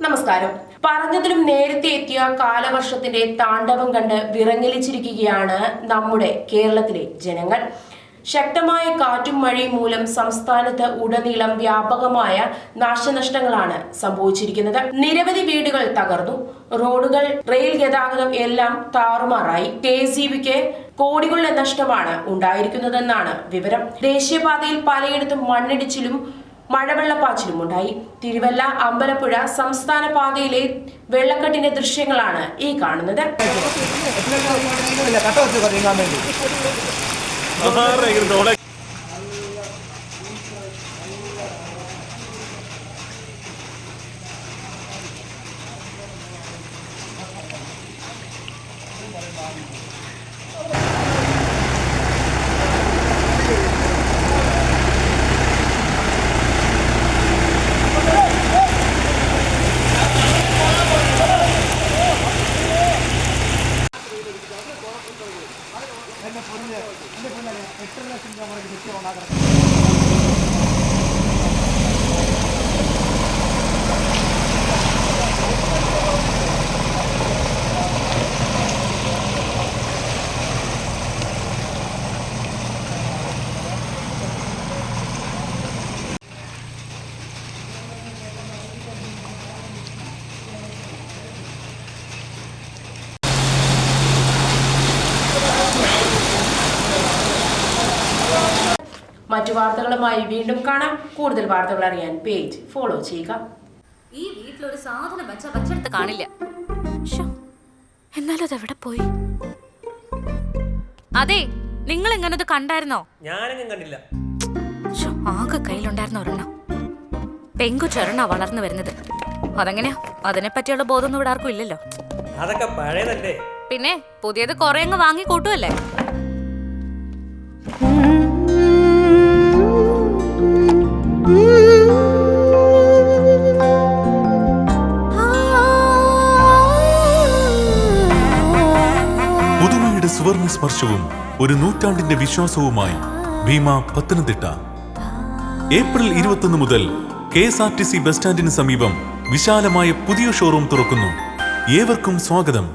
നമസ്കാരം. പറഞ്ഞതിലും നേരത്തെ എത്തിയ കാലവർഷത്തിന്റെ താണ്ഡവം കണ്ട് വിറങ്ങലിച്ചിരിക്കുകയാണ് നമ്മുടെ കേരളത്തിലെ ജനങ്ങൾ. ശക്തമായ കാറ്റും മഴയും മൂലം സംസ്ഥാനത്ത് ഉടനീളം വ്യാപകമായ നാശനഷ്ടങ്ങളാണ് സംഭവിച്ചിരിക്കുന്നത്. നിരവധി വീടുകൾ തകർന്നു, റോഡുകൾ, റെയിൽ ഗതാഗതം എല്ലാം താറുമാറായി. KSEBക്ക് കോടികളുടെ നഷ്ടമാണ് ഉണ്ടായിരിക്കുന്നതെന്നാണ് വിവരം. ദേശീയപാതയിൽ പലയിടത്തും മണ്ണിടിച്ചിലും മഴവെള്ളപ്പാച്ചിലും ഉണ്ടായി. തിരുവല്ല അമ്പലപ്പുഴ സംസ്ഥാന പാതയിലെ വെള്ളക്കെട്ടിന്റെ ദൃശ്യങ്ങളാണ് ഈ കാണുന്നത്. മറ്റു വാർത്തകളുമായി വീണ്ടും കാണാം. കൂടുതൽ വാർത്തകൾ അറിയാൻ പേജ് ഫോളോ ചെയ്യുക. ഈ വീട്ടിലൊരു സാധനം വച്ചെടുത്ത് കാണില്ല. എന്നാലും അതെവിടെ പോയി? അതെ, നിങ്ങൾ എങ്ങനത് കണ്ടായിരുന്നോ? ഞാനെങ്ങും കണ്ടില്ല. ആകെ കയ്യിലുണ്ടായിരുന്ന ഒരെണ്ണം. പെങ്കുചെറണ വളർന്നു വരുന്നത്. അതെങ്ങനെയാ? അതിനെ പറ്റിയുള്ള ബോധമൊന്നും ഇവിടെ ആർക്കും ഇല്ലല്ലോ. അതൊക്കെ പഴയതല്ലേ. പിന്നെ പുതിയത് കുറെ അങ്ങ് വാങ്ങി കൂട്ടുമല്ലേ. പുതുമയുടെ സുവർണ സ്പർശവും ഒരു നൂറ്റാണ്ടിന്റെ വിശ്വാസവുമായി ഭീമ പത്തനംതിട്ട. ഏപ്രിൽ 21 മുതൽ KSRTC ബസ് സ്റ്റാൻഡിന് സമീപം വിശാലമായ പുതിയ ഷോറൂം തുറക്കുന്നു. ഏവർക്കും സ്വാഗതം.